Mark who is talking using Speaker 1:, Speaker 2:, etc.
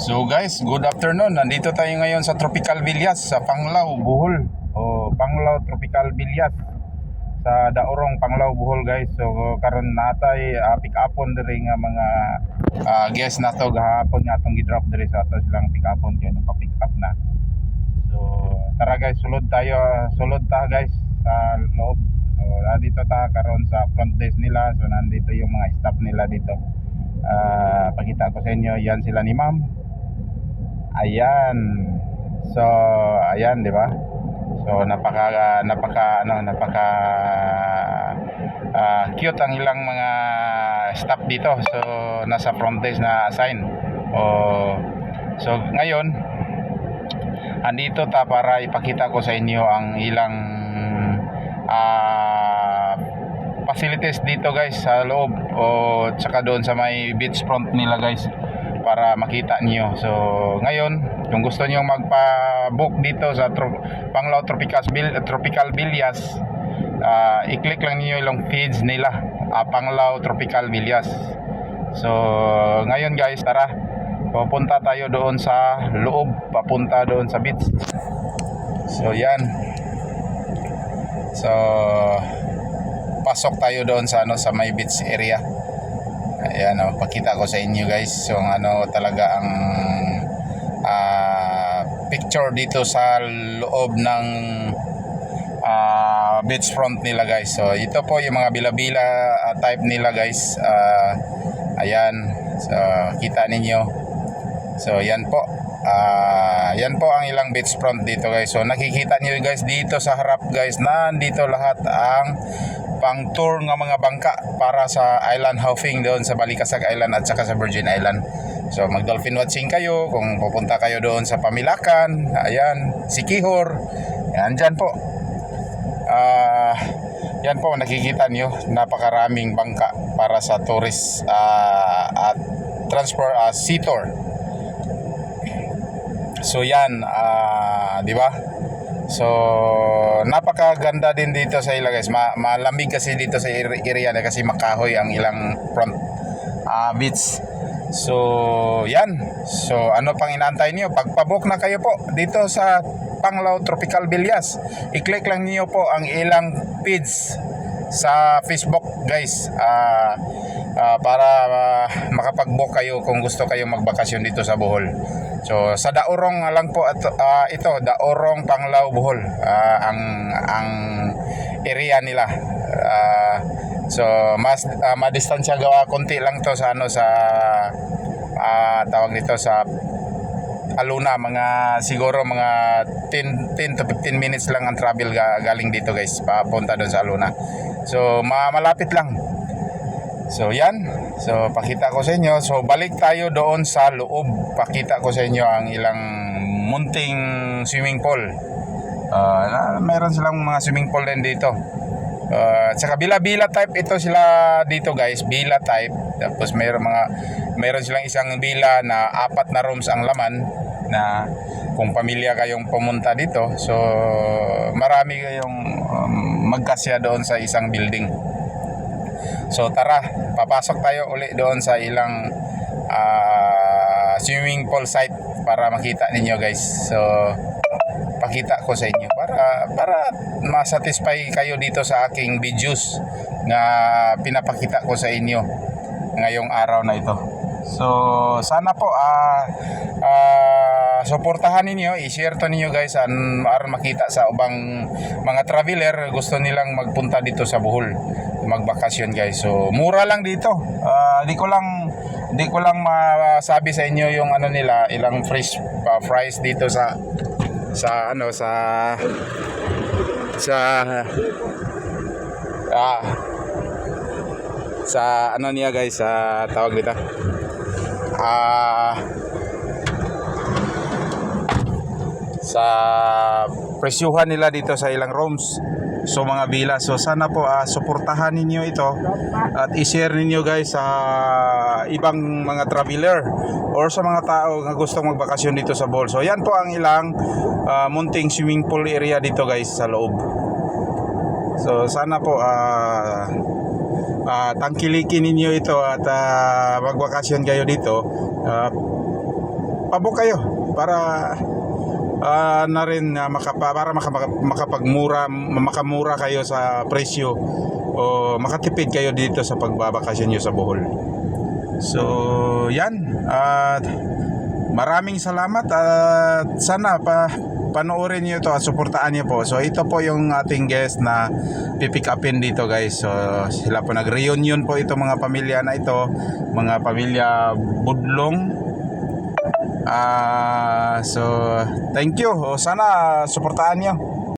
Speaker 1: So guys, good afternoon. Nandito tayo ngayon sa Tropical Villas sa Panglao, Bohol. Panglao Tropical Villas sa Daurong, Panglao, Bohol guys. So karon natay pick upon diri nga mga guest nato gahapon nga atong gi-drop diri sa ato silang pick upon kay napa-pick up na. So tara guys, sulod ta guys sa loob. So dito ta karon sa front desk nila. So nandito yung mga staff nila dito. Pakita ko sa inyo, yan sila ni ma'am. Ayan. So ayan, di ba? So napaka cute ang ilang mga staff dito. So nasa front desk na assign. So ngayon andito ta para ipakita ko sa inyo ang ilang facilities dito guys sa loob tsaka doon sa may beach front nila guys para makita niyo. So ngayon kung gusto niyo magpa-book dito sa Panglao Tropical Villas, i-click lang niyo yung feeds nila, Panglao Tropical Villas. So ngayon guys, tara pupunta tayo doon sa loob, papunta doon sa beach. So yan. So pasok tayo doon sa sa may beach area. Ayan, pakita ko sa inyo guys. So talaga ang picture dito sa loob ng beach front nila guys. So ito po yung mga bila-bila type nila guys. Ayan. So kita ninyo. So yan po. Yan po ang ilang beach front dito guys. So nakikita niyo guys dito sa harap guys, nandito lahat ang pang tour ng mga bangka para sa island hopping doon sa Balikasag Island at saka sa Virgin Island. So mag dolphin watching kayo kung pupunta kayo doon sa Pamilakan, ayan, Sikihor. Yan dyan po. Yan po nakikita niyo, napakaraming bangka para sa tourist at transport sea tour. So yan, di ba? So napakaganda din dito sa ila guys. Malamig kasi dito sa area na kasi makahoy ang ilang front beach. So yan. So ano pang inaantay niyo? Pagpa-book na kayo po dito sa Panglao Tropical Villas, i-click lang niyo po ang ilang feeds sa Facebook guys, para makapag-book kayo kung gusto kayo magbakasyon dito sa Bohol. So sa Daurong lang po ito, Daurong, Panglao, Bohol, ang area nila. So mas madistansya gawa konti lang to sa sa tawag nito sa Aluna, siguro mga 10 to 15 minutes lang ang travel galing dito guys papunta doon sa Aluna. So malapit lang. So yan. So pakita ko sa inyo. So balik tayo doon sa loob. Pakita ko sa inyo ang ilang munting swimming pool. Mayroon silang mga swimming pool din dito. Saka bila-bila type ito sila dito guys, bila type. Tapos mayroon silang isang bila na 4 na rooms ang laman, na kung pamilya kayong pumunta dito, so marami kayong magkasya doon sa isang building. So tara, papasok tayo uli doon sa ilang swimming pool site para makita ninyo guys. So pakita ko sa inyo para ma-satisfy kayo dito sa aking videos na pinapakita ko sa inyo ngayong araw na ito. So sana po suportahan ninyo, i-share to ninyo guys para makita sa ubang mga traveler gusto nilang magpunta dito sa Bohol magbakasyon guys. So mura lang dito. Di ko lang masabi sa inyo yung nila, ilang price dito sa niya guys, tawag dito sa presyuhan nila dito sa ilang rooms. So mga bila, so sana po suportahan ninyo ito at i-share ninyo guys sa ibang mga traveler or sa mga tao na gustong magbakasyon dito sa Bohol. So yan po ang ilang munting swimming pool area dito guys sa loob. So sana po tangkilikin ninyo ito at magbakasyon kayo dito. Pabok kayo para na rin para makamura kayo sa presyo o makatipid kayo dito sa pagbabakasyon nyo sa Bohol. So yan, at maraming salamat at sana panoorin niyo ito at suportaan niyo po. So ito po yung ating guest na pipick upin dito guys. So sila po nag-reunion po ito mga pamilya na ito, mga pamilya Budlong. So thank you. O, sana suportahan niyo.